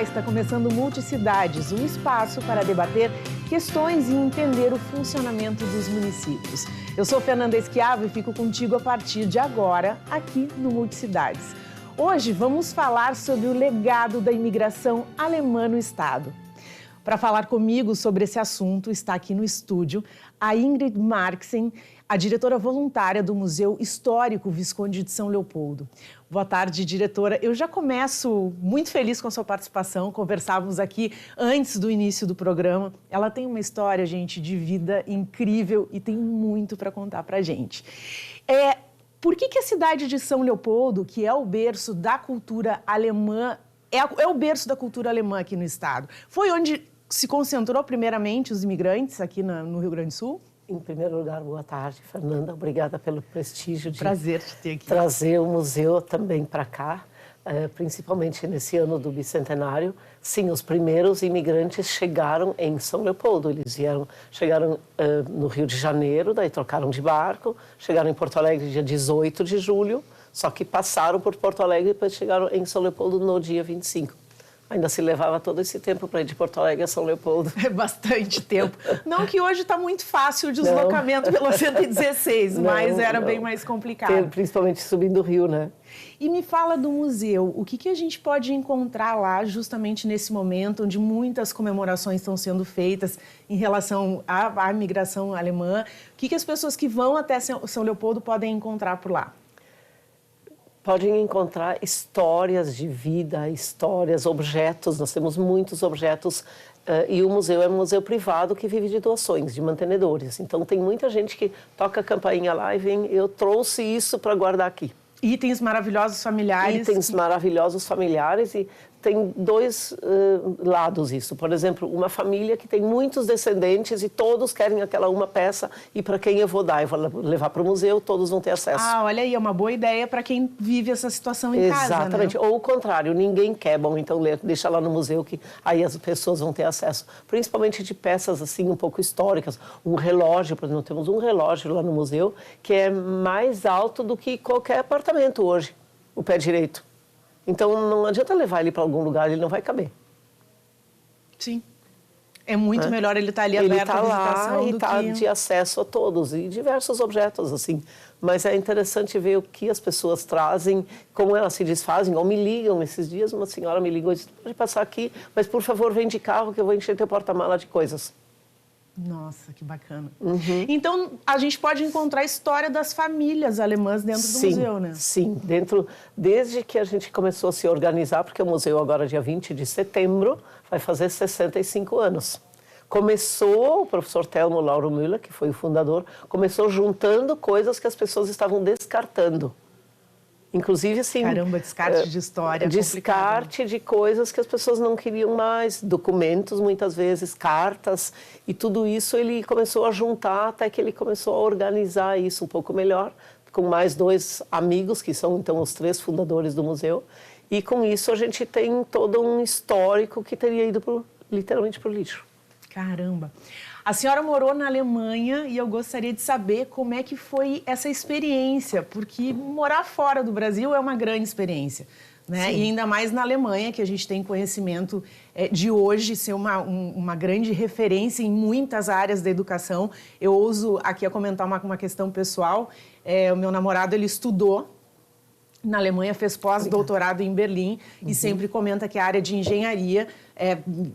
está começando Multicidades, um espaço para debater questões e entender o funcionamento dos municípios. Eu sou Fernanda Esquiavo e fico contigo a partir de agora, aqui no Multicidades. Hoje vamos falar sobre o legado da imigração alemã no estado. Para falar comigo sobre esse assunto, está aqui no estúdio a Ingrid Marxen, a diretora voluntária do Museu Histórico Visconde de São Leopoldo. Boa tarde, diretora. Eu já começo muito feliz com a sua participação. Conversávamos aqui antes do início do programa. Ela tem uma história, gente, de vida incrível e tem muito para contar para a gente. Por que a cidade de São Leopoldo, que é o berço da cultura alemã, é o berço da cultura alemã aqui no estado? Foi onde se concentrou primeiramente os imigrantes aqui no Rio Grande do Sul? Em primeiro lugar, boa tarde, Fernanda. Obrigada pelo prestígio de Prazer te ter aqui. Trazer o museu também para cá, principalmente nesse ano do bicentenário. Sim, os primeiros imigrantes chegaram em São Leopoldo. Eles chegaram no Rio de Janeiro, daí trocaram de barco, chegaram em Porto Alegre dia 18 de julho, só que passaram por Porto Alegre e depois chegaram em São Leopoldo no dia 25. Ainda se levava todo esse tempo para ir de Porto Alegre a São Leopoldo. É bastante tempo. Não que hoje está muito fácil o deslocamento pela 116, mas era bem mais complicado. Principalmente subindo o rio, né? E me fala do museu. O que a gente pode encontrar lá justamente nesse momento onde muitas comemorações estão sendo feitas em relação à imigração alemã? O que as pessoas que vão até São Leopoldo podem encontrar por lá? Podem encontrar histórias de vida, histórias, objetos. Nós temos muitos objetos e o museu é um museu privado que vive de doações, de mantenedores. Então, tem muita gente que toca a campainha lá e vem, eu trouxe isso para guardar aqui. Itens maravilhosos familiares. Itens maravilhosos familiares e tem dois lados isso. Por exemplo, uma família que tem muitos descendentes e todos querem aquela uma peça e para quem eu vou dar? Eu vou levar para o museu, todos vão ter acesso. Ah, olha aí, é uma boa ideia para quem vive essa situação em casa, né? Exatamente. Ou o contrário, ninguém quer, bom, então deixa lá no museu que aí as pessoas vão ter acesso. Principalmente de peças assim um pouco históricas. Um relógio, por exemplo, temos um relógio lá no museu que é mais alto do que qualquer apartamento hoje, o pé direito. Então, não adianta levar ele para algum lugar, ele não vai caber. Sim. É muito melhor ele estar ali aberto à visitação do que... Ele está lá e está de acesso a todos, e diversos objetos, assim. Mas é interessante ver o que as pessoas trazem, como elas se desfazem, ou me ligam. Esses dias, uma senhora me ligou e disse, pode passar aqui, mas, por favor, vem de carro que eu vou encher teu porta-mala de coisas. Nossa, que bacana. Então, a gente pode encontrar a história das famílias alemãs dentro do museu, né? Sim, desde que a gente começou a se organizar, porque o museu agora, dia 20 de setembro, vai fazer 65 anos. Começou, o professor Telmo Lauro Müller, que foi o fundador, começou juntando coisas que as pessoas estavam descartando. Inclusive, assim... Caramba, descarte de história. Descarte de coisas que as pessoas não queriam mais, documentos, muitas vezes, cartas, e tudo isso ele começou a juntar até que ele começou a organizar isso um pouco melhor, com mais dois amigos, que são, então, os três fundadores do museu, e com isso a gente tem todo um histórico que teria ido literalmente para o lixo. Caramba! A senhora morou na Alemanha e eu gostaria de saber como é que foi essa experiência, porque morar fora do Brasil é uma grande experiência, né? E ainda mais na Alemanha, que a gente tem conhecimento de hoje ser uma grande referência em muitas áreas da educação. Eu ouso aqui a comentar uma questão pessoal. O meu namorado, ele estudou na Alemanha, fez pós-doutorado em Berlim e sempre comenta que a área de engenharia,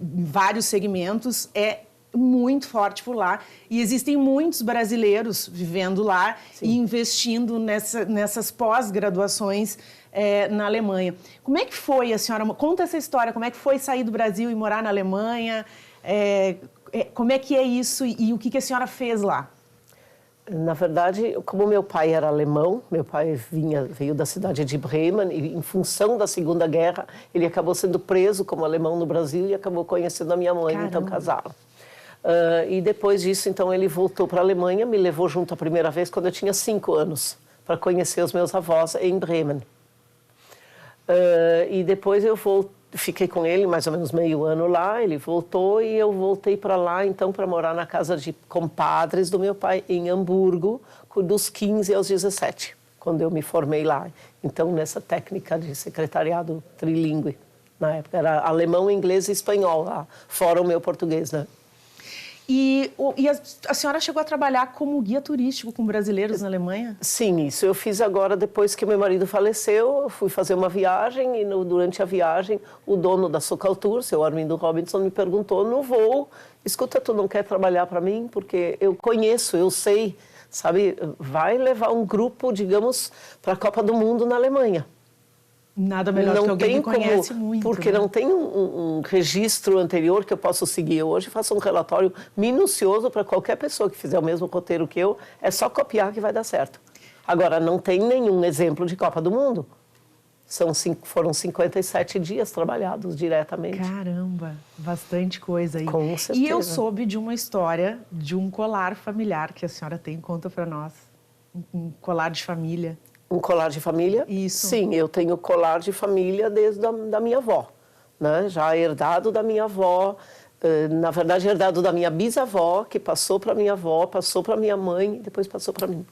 vários segmentos, é muito forte por lá, e existem muitos brasileiros vivendo lá e investindo nessas pós-graduações na Alemanha. Como é que foi, a senhora, conta essa história, como é que foi sair do Brasil e morar na Alemanha, como é que é isso e o que a senhora fez lá? Na verdade, como meu pai era alemão, meu pai veio da cidade de Bremen e, em função da Segunda Guerra, ele acabou sendo preso como alemão no Brasil e acabou conhecendo a minha mãe, então casaram. E depois disso, então, ele voltou para a Alemanha, me levou junto a primeira vez quando eu tinha 5 anos, para conhecer os meus avós em Bremen. E depois eu fiquei com ele mais ou menos meio ano lá, ele voltou e eu voltei para lá, então, para morar na casa de compadres do meu pai, em Hamburgo, dos 15 aos 17, quando eu me formei lá. Então, nessa técnica de secretariado trilingüe. na época. Era alemão, inglês e espanhol, lá, fora o meu português, né? E a senhora chegou a trabalhar como guia turístico com brasileiros na Alemanha? Sim, isso eu fiz agora depois que meu marido faleceu. Eu fui fazer uma viagem e durante a viagem o dono da Socaltour, seu Armindo Robinson, me perguntou no voo: escuta, tu não quer trabalhar para mim? Porque eu conheço, eu sei, sabe, vai levar um grupo, digamos, para a Copa do Mundo na Alemanha. Nada melhor do que alguém que conhece muito. Porque né? não tem um registro anterior que eu possa seguir. Eu hoje faço um relatório minucioso para qualquer pessoa que fizer o mesmo roteiro que eu. É só copiar que vai dar certo. Agora, não tem nenhum exemplo de Copa do Mundo. Foram 57 dias trabalhados diretamente. Caramba, bastante coisa aí. Com certeza. E eu soube de uma história de um colar familiar que a senhora tem. Conta para nós. Um colar de família. Um colar de família? Isso. Sim, eu tenho colar de família desde da minha avó, né? Já herdado da minha avó, na verdade herdado da minha bisavó, que passou para minha avó, passou para minha mãe e depois passou para mim.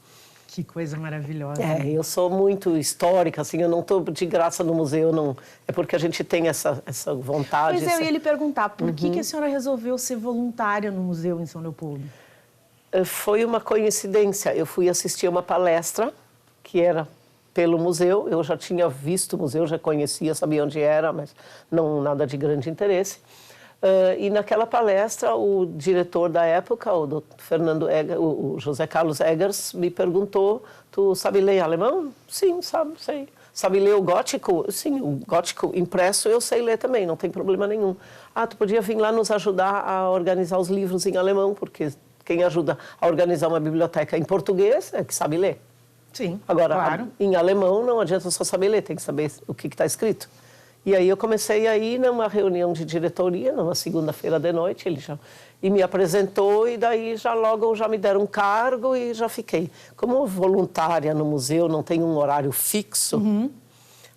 Que coisa maravilhosa. Eu sou muito histórica, assim, eu não estou de graça no museu, não. É porque a gente tem essa vontade. Pois eu ia lhe perguntar, por que a senhora resolveu ser voluntária no museu em São Leopoldo? Foi uma coincidência. Eu fui assistir uma palestra que era pelo museu. Eu já tinha visto o museu, já conhecia, sabia onde era, mas não nada de grande interesse. E naquela palestra, o diretor da época, o Fernando Egger, o José Carlos Eggers, me perguntou: tu sabe ler alemão? Sim, sei. Sabe ler o gótico? Sim, o gótico impresso eu sei ler também, não tem problema nenhum. Ah, tu podia vir lá nos ajudar a organizar os livros em alemão, porque quem ajuda a organizar uma biblioteca em português é que sabe ler. Sim, agora, claro. Em alemão não adianta só saber ler, tem que saber o que está escrito. E aí eu comecei a ir numa reunião de diretoria, numa segunda-feira de noite, e me apresentou, e daí logo me deram um cargo e já fiquei. Como voluntária no museu, não tem um horário fixo,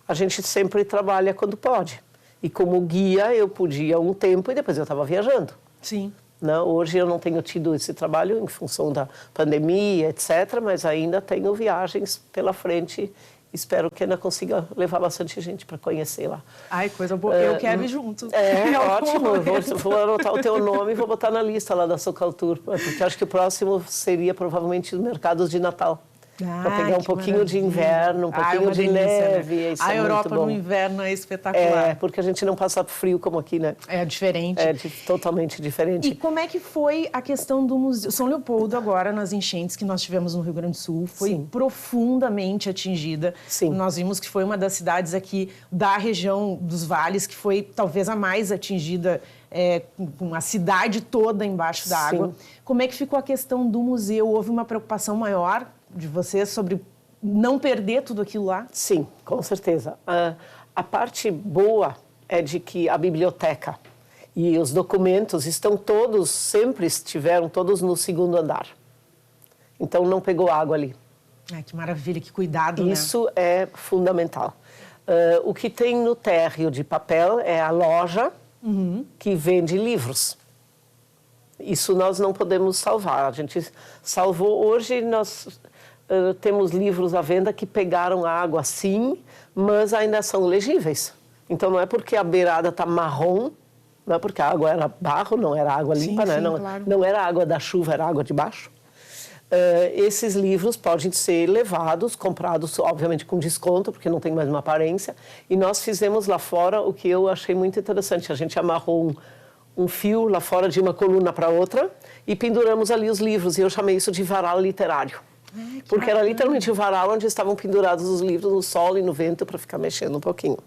a gente sempre trabalha quando pode. E como guia eu podia um tempo e depois eu estava viajando. Sim. Não, hoje eu não tenho tido esse trabalho em função da pandemia, etc., mas ainda tenho viagens pela frente. Espero que ainda consiga levar bastante gente para conhecer lá. Ai, coisa boa. Eu quero ir junto. Ótimo. Vou anotar o teu nome e vou botar na lista lá da Socaltour, porque acho que o próximo seria provavelmente os mercados de Natal. Para pegar um pouquinho de inverno, um pouquinho de neve. Né? Isso a é Europa muito bom. no inverno é espetacular. Porque a gente não passa frio como aqui, né? É diferente. Totalmente diferente. E como é que foi a questão do museu? São Leopoldo, agora, nas enchentes que nós tivemos no Rio Grande do Sul, foi profundamente atingida. Sim. Nós vimos que foi uma das cidades aqui da região dos vales que foi talvez a mais atingida, com a cidade toda embaixo da água. Como é que ficou a questão do museu? Houve uma preocupação maior de vocês sobre não perder tudo aquilo lá? Sim, com certeza. A parte boa é de que a biblioteca e os documentos sempre estiveram todos no segundo andar. Então não pegou água ali. Ai, que maravilha, que cuidado, Isso é fundamental. O que tem no térreo de papel é a loja que vende livros. Isso nós não podemos salvar. A gente salvou. Hoje nós temos livros à venda que pegaram água sim, mas ainda são legíveis. Então não é porque a beirada está marrom, não é porque a água era barro, não era água limpa, né? Claro. Não era água da chuva, era água de baixo. Esses livros podem ser levados, comprados, obviamente, com desconto, porque não tem mais uma aparência. E nós fizemos lá fora o que eu achei muito interessante. A gente amarrou um fio lá fora de uma coluna para outra e penduramos ali os livros. E eu chamei isso de varal literário. Porque era literalmente o varal onde estavam pendurados os livros no sol e no vento para ficar mexendo um pouquinho.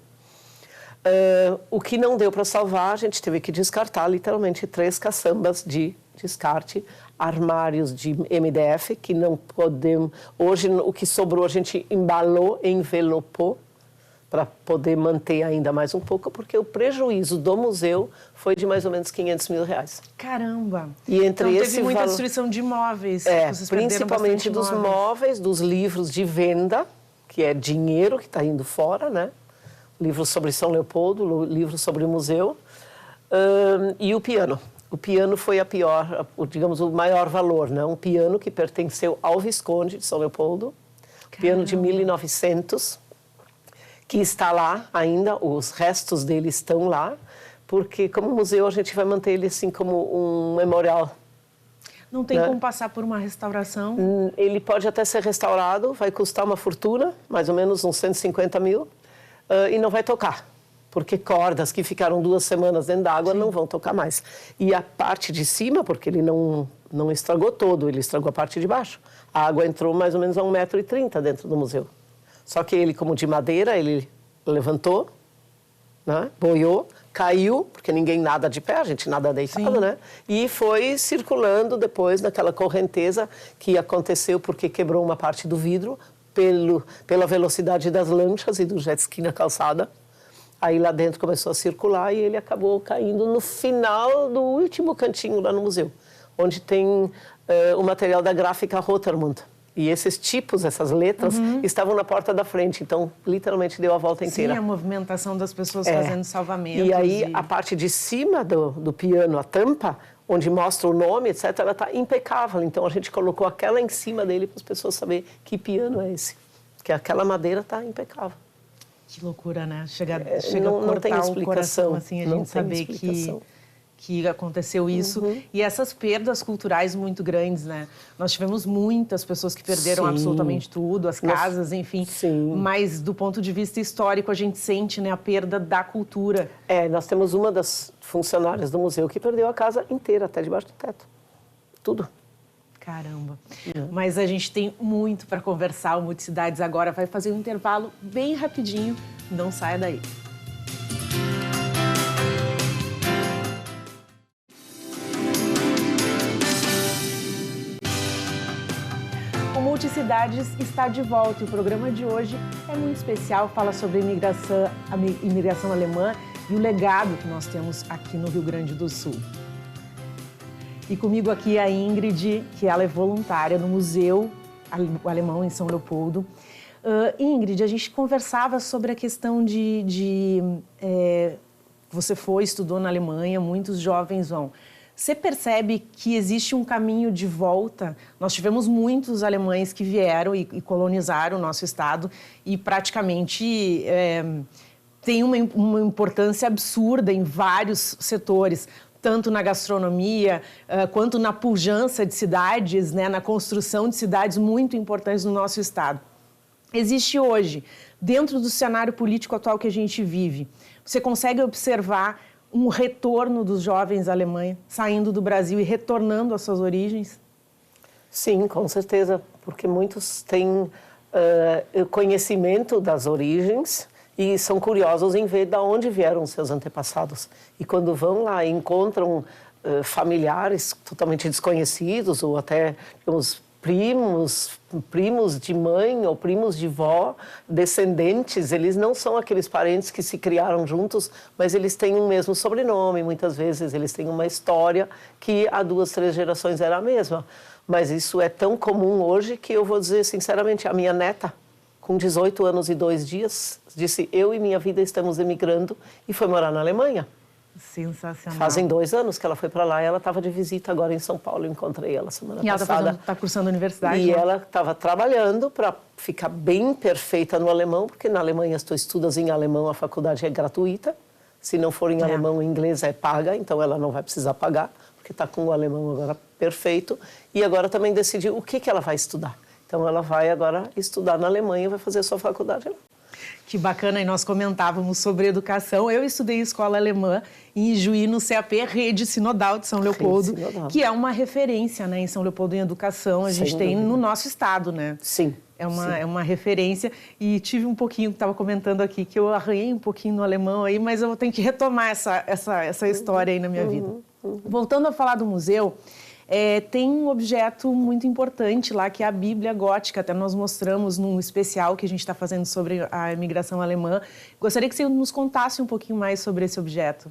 O que não deu para salvar, a gente teve que descartar literalmente 3 caçambas de descarte, armários de MDF, que não podemos... Hoje, o que sobrou, a gente embalou, envelopou, para poder manter ainda mais um pouco, porque o prejuízo do museu foi de mais ou menos R$500 mil. Caramba! E entre então teve muita destruição de imóveis. Vocês principalmente dos móveis, dos livros de venda, que é dinheiro que está indo fora, né? Livros sobre São Leopoldo, livros sobre o museu, e o piano. O piano foi digamos, o maior valor, né? Um piano que pertenceu ao Visconde de São Leopoldo, piano de 1900, que está lá ainda, os restos dele estão lá, porque como museu a gente vai manter ele assim como um memorial. Não tem como passar por uma restauração? Ele pode até ser restaurado, vai custar uma fortuna, mais ou menos uns 150 mil, e não vai tocar, porque cordas que ficaram 2 semanas dentro da água não vão tocar mais. E a parte de cima, porque ele não estragou todo, ele estragou a parte de baixo. A água entrou mais ou menos a 1,30 m dentro do museu. Só que ele, como de madeira, ele levantou, né, boiou, caiu, porque ninguém nada de pé, a gente nada deitado, né? E foi circulando depois naquela correnteza que aconteceu porque quebrou uma parte do vidro pela velocidade das lanchas e do jet ski na calçada. Aí lá dentro começou a circular e ele acabou caindo no final do último cantinho lá no museu, onde tem o material da gráfica Rotermund. E esses tipos, essas letras, estavam na porta da frente. Então, literalmente, deu a volta inteira. Sim, a movimentação das pessoas fazendo salvamentos. E aí, a parte de cima do piano, a tampa, onde mostra o nome, etc., ela está impecável. Então, a gente colocou aquela em cima dele para as pessoas saberem que piano é esse. Porque aquela madeira está impecável. Que loucura, né? Chega a não tem cortar explicação. O coração, assim, a gente saber que aconteceu isso. E essas perdas culturais muito grandes, né? Nós tivemos muitas pessoas que perderam absolutamente tudo, as casas, enfim. Sim. Mas do ponto de vista histórico, a gente sente, né, a perda da cultura. Nós temos uma das funcionárias do museu que perdeu a casa inteira, até debaixo do teto. Tudo. Caramba. Mas a gente tem muito para conversar. O Multicidades agora vai fazer um intervalo bem rapidinho. Não saia daí. O Multicidades está de volta e o programa de hoje é muito especial, fala sobre a imigração alemã e o legado que nós temos aqui no Rio Grande do Sul. E comigo aqui a Ingrid, que ela é voluntária no Museu Alemão em São Leopoldo. Ingrid, a gente conversava sobre a questão você estudou na Alemanha, muitos jovens vão. Você percebe que existe um caminho de volta? Nós tivemos muitos alemães que vieram e colonizaram o nosso estado e praticamente tem uma importância absurda em vários setores, tanto na gastronomia quanto na pujança de cidades, né, na construção de cidades muito importantes no nosso estado. Existe hoje, dentro do cenário político atual que a gente vive, você consegue observar um retorno dos jovens alemães saindo do Brasil e retornando às suas origens? Sim, com certeza, porque muitos têm conhecimento das origens e são curiosos em ver de onde vieram seus antepassados. E quando vão lá e encontram familiares totalmente desconhecidos ou até, digamos, primos de mãe ou primos de vó, descendentes, eles não são aqueles parentes que se criaram juntos, mas eles têm um mesmo sobrenome, muitas vezes eles têm uma história que há 2, 3 gerações era a mesma. Mas isso é tão comum hoje que eu vou dizer sinceramente, a minha neta, com 18 anos e 2 dias, disse, eu e minha vida estamos emigrando e foi morar na Alemanha. Sensacional. Fazem 2 anos que ela foi para lá e ela estava de visita agora em São Paulo. Eu encontrei ela semana passada. E ela está cursando a universidade? E ela estava trabalhando para ficar bem perfeita no alemão, porque na Alemanha, se tu estudas em alemão, a faculdade é gratuita. Se não for em alemão, em inglês é paga, então ela não vai precisar pagar, porque está com o alemão agora perfeito. E agora também decidiu o que ela vai estudar. Então ela vai agora estudar na Alemanha e vai fazer a sua faculdade lá. Que bacana, e nós comentávamos sobre educação. Eu estudei escola alemã em Ijuí, no CAP, Rede Sinodal de São Leopoldo, que é uma referência, né, em São Leopoldo em educação. A gente tem no nosso estado, né? Sim. É uma referência. E tive um pouquinho, que estava comentando aqui, que eu arranhei um pouquinho no alemão aí, mas eu tenho que retomar essa história aí na minha vida. Voltando a falar do museu, tem um objeto muito importante lá, que é a Bíblia Gótica. Até nós mostramos num especial que a gente está fazendo sobre a imigração alemã. Gostaria que você nos contasse um pouquinho mais sobre esse objeto.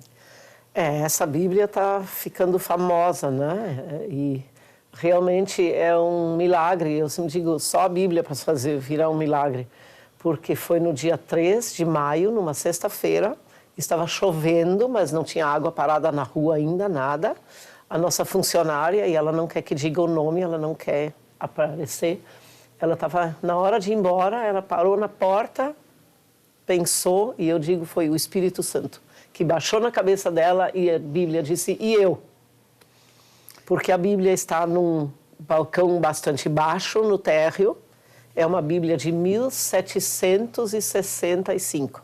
Essa Bíblia está ficando famosa, né? E realmente é um milagre. Eu sempre digo, só a Bíblia para fazer virar um milagre. Porque foi no dia 3 de maio, numa sexta-feira, estava chovendo, mas não tinha água parada na rua ainda, nada. A nossa funcionária, e ela não quer que diga o nome, ela não quer aparecer. Ela estava, na hora de ir embora, ela parou na porta, pensou, e eu digo foi o Espírito Santo, que baixou na cabeça dela e a Bíblia disse, e eu? Porque a Bíblia está num balcão bastante baixo, no térreo, é uma Bíblia de 1765,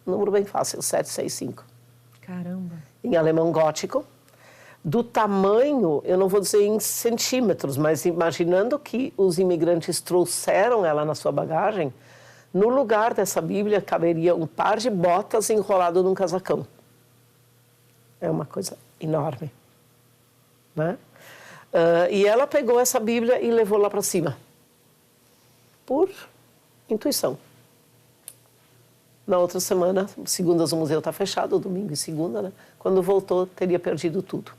número bem fácil, 765. Caramba! Em alemão gótico, do tamanho, eu não vou dizer em centímetros, mas imaginando que os imigrantes trouxeram ela na sua bagagem, no lugar dessa Bíblia caberia um par de botas enrolado num casacão. É uma coisa enorme, né? E ela pegou essa Bíblia e levou lá para cima, por intuição. Na outra semana, segundas o museu está fechado, domingo e segunda, né? Quando voltou, teria perdido tudo.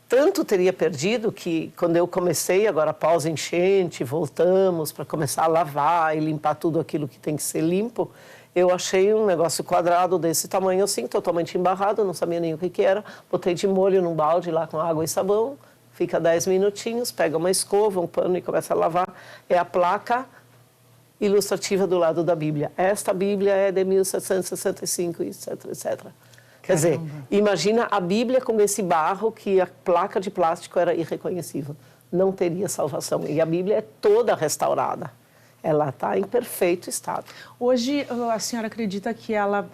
Tanto teria perdido que, quando eu comecei, agora após enchente, voltamos para começar a lavar e limpar tudo aquilo que tem que ser limpo, eu achei um negócio quadrado desse tamanho assim, totalmente embarrado, não sabia nem o que era, botei de molho num balde lá com água e sabão, fica 10 minutinhos, pega uma escova, um pano e começa a lavar. É a placa ilustrativa do lado da Bíblia. Esta Bíblia é de 1765, etc, etc. Quer dizer, imagina a Bíblia com esse barro que a placa de plástico era irreconhecível. Não teria salvação. E a Bíblia é toda restaurada. Ela está em perfeito estado. Hoje, a senhora acredita que ela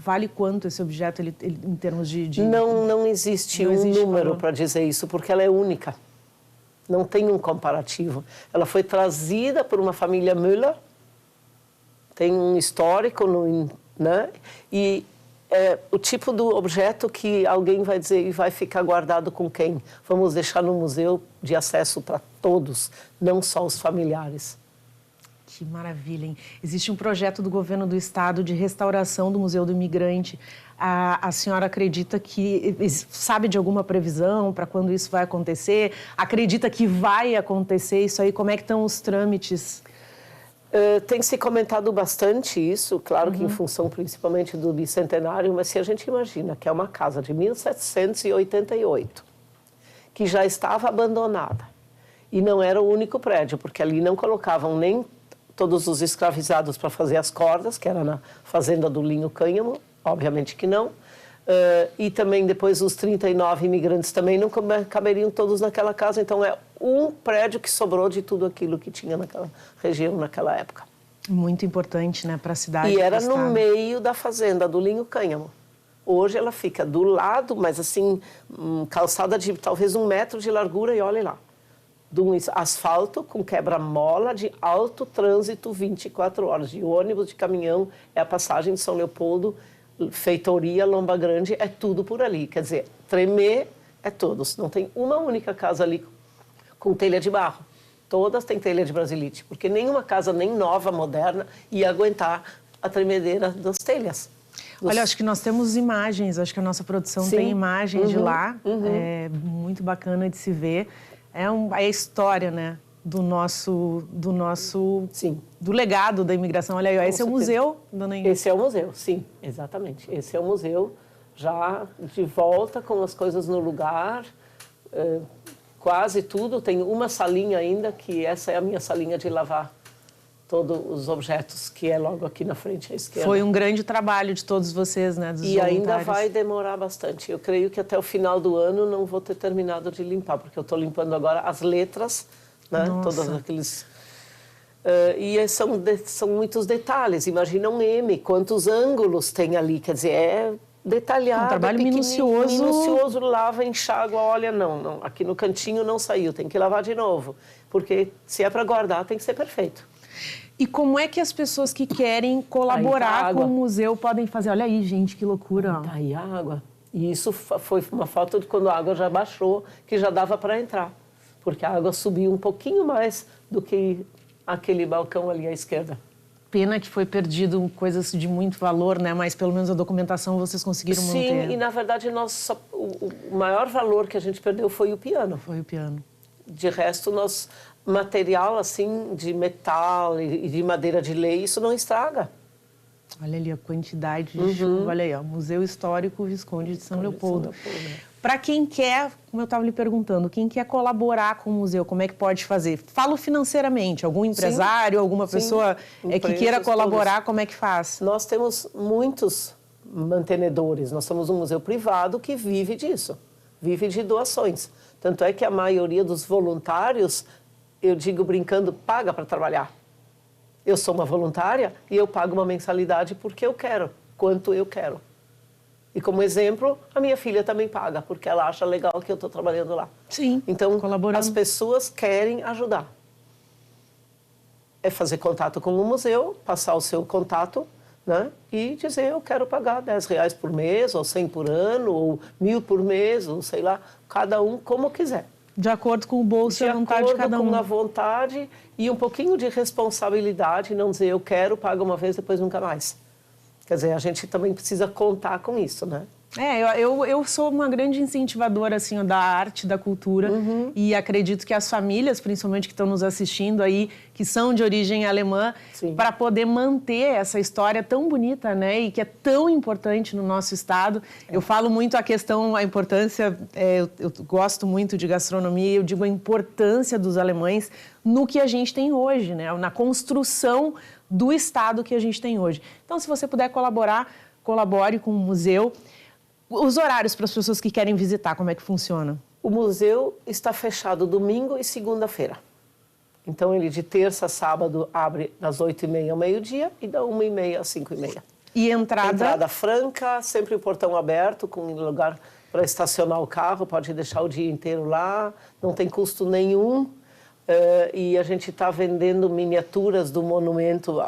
vale quanto, esse objeto, em termos de... Não existe um número para dizer isso, porque ela é única. Não tem um comparativo. Ela foi trazida por uma família Müller, tem um histórico, né? E é o tipo do objeto que alguém vai dizer e vai ficar guardado com quem? Vamos deixar no museu de acesso para todos, não só os familiares. Que maravilha, hein? Existe um projeto do governo do estado de restauração do Museu do Imigrante. A senhora acredita que... sabe de alguma previsão para quando isso vai acontecer? Acredita que vai acontecer isso aí? Como é que estão os trâmites? Tem se comentado bastante isso, claro que em função principalmente do bicentenário, mas se a gente imagina que é uma casa de 1788, que já estava abandonada, e não era o único prédio, porque ali não colocavam nem todos os escravizados para fazer as cordas, que era na fazenda do Linho Cânhamo, obviamente que não, e também depois os 39 imigrantes também não caberiam todos naquela casa, então é um prédio que sobrou de tudo aquilo que tinha naquela região naquela época. Muito importante, né, para a cidade. E era no meio da fazenda do Linho Cânhamo. Hoje ela fica do lado, mas assim, calçada de talvez 1 metro de largura, e olha lá, de um asfalto com quebra-mola de alto trânsito 24 horas, de ônibus, de caminhão, é a passagem de São Leopoldo, Feitoria, Lomba Grande, é tudo por ali. Quer dizer, tremer é todos. Não tem uma única casa ali com telha de barro. Todas têm telha de brasilite, porque nenhuma casa, nem nova, moderna, ia aguentar a tremedeira das telhas. Olha, acho que nós temos imagens, acho que a nossa produção tem imagens de lá, é muito bacana de se ver. É a história, né, do legado da imigração. Olha aí, ó, esse é o museu, dona Inês? Esse é o museu, sim, exatamente. Esse é o museu, já de volta com as coisas no lugar, quase tudo. Tem uma salinha ainda, que essa é a minha salinha de lavar todos os objetos, que é logo aqui na frente à esquerda. Foi um grande trabalho de todos vocês, né, dos voluntários. Ainda vai demorar bastante. Eu creio que até o final do ano não vou ter terminado de limpar, porque eu estou limpando agora as letras, né, todos aqueles... e são muitos detalhes. Imagina um M, quantos ângulos tem ali, quer dizer, é detalhado. Um trabalho minucioso. Minucioso, lava, enxágua, olha, não, aqui no cantinho não saiu, tem que lavar de novo, porque se é para guardar tem que ser perfeito. E como é que as pessoas que querem colaborar com o museu podem fazer? Olha aí, gente, que loucura. Tá aí a água. E isso foi uma falta de quando a água já baixou, que já dava para entrar, porque a água subiu um pouquinho mais do que aquele balcão ali à esquerda. Pena que foi perdido coisas de muito valor, né? Mas pelo menos a documentação vocês conseguiram manter. Sim, e na verdade o maior valor que a gente perdeu foi o piano. Foi o piano. De resto, material assim de metal e de madeira de lei, isso não estraga. Olha ali a quantidade de chuva. Olha aí, ó, Museu Histórico Visconde de São Leopoldo. Para quem quer, como eu estava lhe perguntando, quem quer colaborar com o museu, como é que pode fazer? Falo financeiramente, algum empresário, alguma pessoa que queira colaborar, todos. Como é que faz? Nós temos muitos mantenedores, nós somos um museu privado que vive disso, vive de doações. Tanto é que a maioria dos voluntários, eu digo brincando, paga para trabalhar. Eu sou uma voluntária e eu pago uma mensalidade porque eu quero, quanto eu quero. E como exemplo, a minha filha também paga, porque ela acha legal que eu estou trabalhando lá. Sim, então, colaborando. As pessoas querem ajudar. É fazer contato com o museu, passar o seu contato, né? E dizer, eu quero pagar R$10 por mês, ou 100 por ano, ou 1.000 por mês, ou sei lá, cada um como quiser. De acordo com o bolso e a vontade de cada um. De acordo com a vontade e um pouquinho de responsabilidade, não dizer, eu quero, paga uma vez, depois nunca mais. Quer dizer, a gente também precisa contar com isso, né? Eu sou uma grande incentivadora assim, da arte, da cultura, e acredito que as famílias, principalmente que estão nos assistindo aí, que são de origem alemã, para poder manter essa história tão bonita, né, e que é tão importante no nosso estado. Eu falo muito a importância, eu gosto muito de gastronomia, eu digo a importância dos alemães no que a gente tem hoje, né, na construção do estado que a gente tem hoje. Então, se você puder colaborar, colabore com o museu. Os horários para as pessoas que querem visitar, como é que funciona? O museu está fechado domingo e segunda-feira. Então, ele de terça a sábado abre das 8h30 ao meio-dia e da 1h30 às 5h30. E entrada? Entrada franca, sempre o portão aberto, com lugar para estacionar o carro, pode deixar o dia inteiro lá, não tem custo nenhum. E a gente está vendendo miniaturas do monumento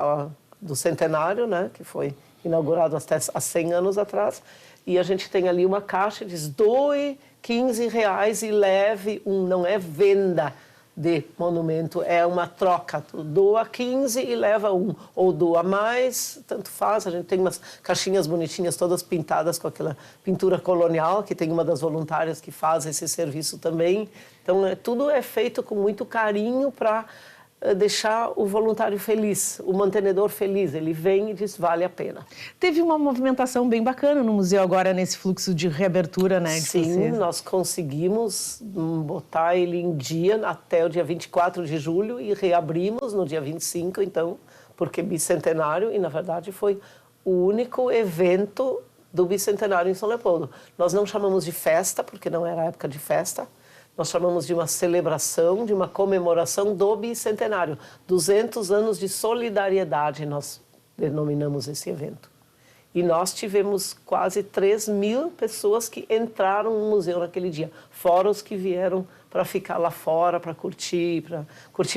do centenário, né, que foi inaugurado até há 100 anos atrás. E a gente tem ali uma caixa, diz, doe R$15 e leve um, não é venda de monumento, é uma troca. Tu doa 15 e leva um, ou doa mais, tanto faz. A gente tem umas caixinhas bonitinhas, todas pintadas com aquela pintura colonial, que tem uma das voluntárias que faz esse serviço também. Então, tudo é feito com muito carinho para deixar o voluntário feliz, o mantenedor feliz. Ele vem e diz, vale a pena. Teve uma movimentação bem bacana no museu agora, nesse fluxo de reabertura, né? Sim, nós conseguimos botar ele em dia até o dia 24 de julho e reabrimos no dia 25, então, porque bicentenário, e na verdade foi o único evento do bicentenário em São Leopoldo. Nós não chamamos de festa, porque não era época de festa. Nós chamamos de uma celebração, de uma comemoração do bicentenário. 200 anos de solidariedade, nós denominamos esse evento. E nós tivemos quase 3.000 pessoas que entraram no museu naquele dia, fora os que vieram para ficar lá fora, para curtir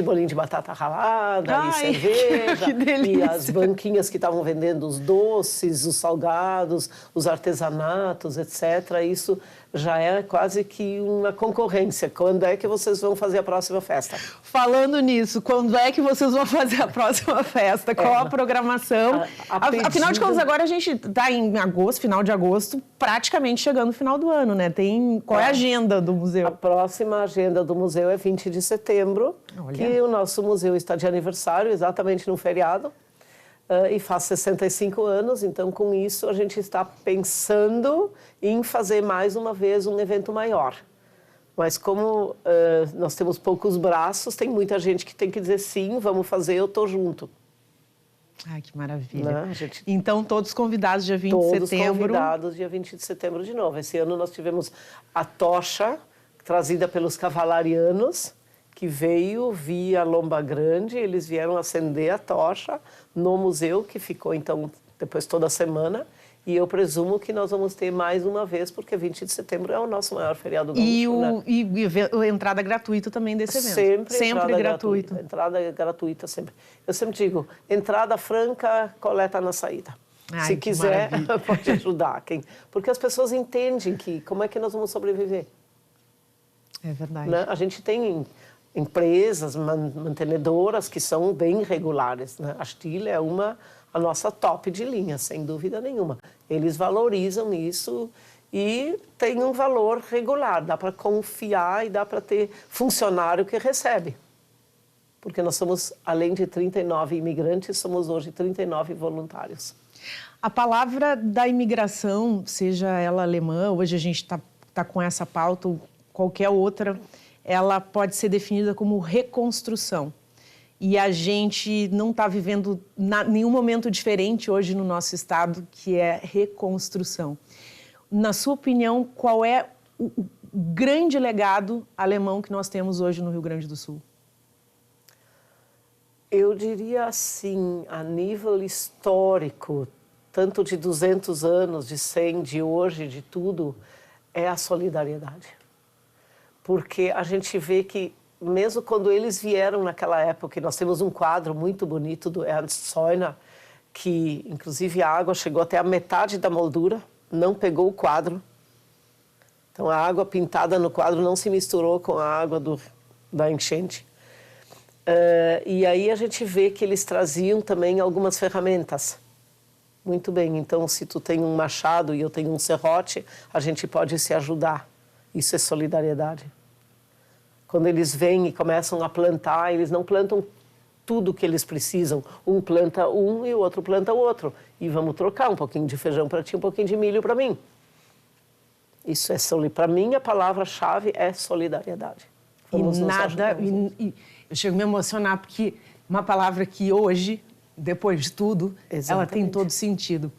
bolinho de batata ralada e cerveja. Que delícia. E as banquinhas que estavam vendendo os doces, os salgados, os artesanatos, etc. Isso já é quase que uma concorrência. Quando é que vocês vão fazer a próxima festa? Falando nisso, quando é que vocês vão fazer a próxima festa? Qual a programação? Afinal de contas, agora a gente está em agosto, final de agosto, praticamente chegando no final do ano, né? Qual é a agenda do museu? A próxima agenda do museu é 20 de setembro, que o nosso museu está de aniversário, exatamente no feriado. E faz 65 anos, então com isso a gente está pensando em fazer mais uma vez um evento maior. Mas como nós temos poucos braços, tem muita gente que tem que dizer sim, vamos fazer, eu estou junto. Ai, que maravilha. Então, todos convidados dia 20 de setembro. Todos convidados dia 20 de setembro de novo. Esse ano nós tivemos a tocha, trazida pelos cavalarianos, que veio via Lomba Grande, eles vieram acender a tocha no museu, que ficou, então, depois toda semana. E eu presumo que nós vamos ter mais uma vez, porque 20 de setembro é o nosso maior feriado gaúcho, E entrada gratuita também desse evento? Sempre gratuita. Entrada gratuita, sempre. Eu sempre digo, entrada franca, coleta na saída. Ai, se quiser, pode ajudar. Porque as pessoas entendem que como é que nós vamos sobreviver. É verdade. Né? A gente tem empresas mantenedoras que são bem regulares, né? A Stille é a nossa top de linha, sem dúvida nenhuma. Eles valorizam isso e tem um valor regular, dá para confiar e dá para ter funcionário que recebe. Porque nós somos, além de 39 imigrantes, somos hoje 39 voluntários. A palavra da imigração, seja ela alemã, hoje a gente está está com essa pauta ou qualquer outra, ela pode ser definida como reconstrução. E a gente não está vivendo nenhum momento diferente hoje no nosso estado, que é reconstrução. Na sua opinião, qual é o grande legado alemão que nós temos hoje no Rio Grande do Sul? Eu diria assim, a nível histórico, tanto de 200 anos, de 100, de hoje, de tudo, é a solidariedade. Porque a gente vê que, mesmo quando eles vieram naquela época, nós temos um quadro muito bonito do Ernst Zeuner, que inclusive a água chegou até a metade da moldura, não pegou o quadro. Então a água pintada no quadro não se misturou com a água da enchente. E aí a gente vê que eles traziam também algumas ferramentas. Muito bem, então se tu tem um machado e eu tenho um serrote, a gente pode se ajudar. Isso é solidariedade. Quando eles vêm e começam a plantar, eles não plantam tudo o que eles precisam. Um planta um e o outro planta o outro. E vamos trocar um pouquinho de feijão para ti, um pouquinho de milho para mim. Isso é solidariedade. Para mim, a palavra-chave é solidariedade. Vamos eu chego a me emocionar porque uma palavra que hoje, depois de tudo, ela tem todo sentido.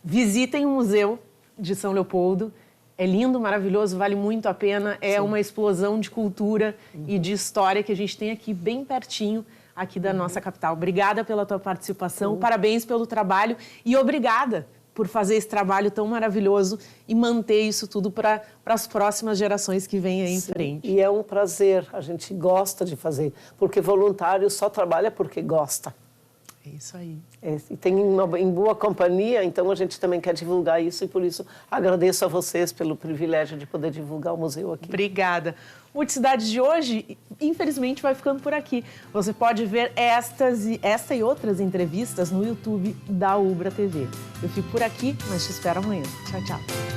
Visitem o Museu de São Leopoldo. É lindo, maravilhoso, vale muito a pena. É uma explosão de cultura e de história que a gente tem aqui bem pertinho aqui da nossa capital. Obrigada pela tua participação, parabéns pelo trabalho e obrigada por fazer esse trabalho tão maravilhoso e manter isso tudo para as próximas gerações que vêm aí em frente. E é um prazer, a gente gosta de fazer, porque voluntário só trabalha porque gosta. É isso aí. E tem em boa companhia, então a gente também quer divulgar isso e por isso agradeço a vocês pelo privilégio de poder divulgar o museu aqui. Obrigada. O Multicidades de hoje, infelizmente, vai ficando por aqui. Você pode ver esta e outras entrevistas no YouTube da Ubra TV. Eu fico por aqui, mas te espero amanhã. Tchau, tchau.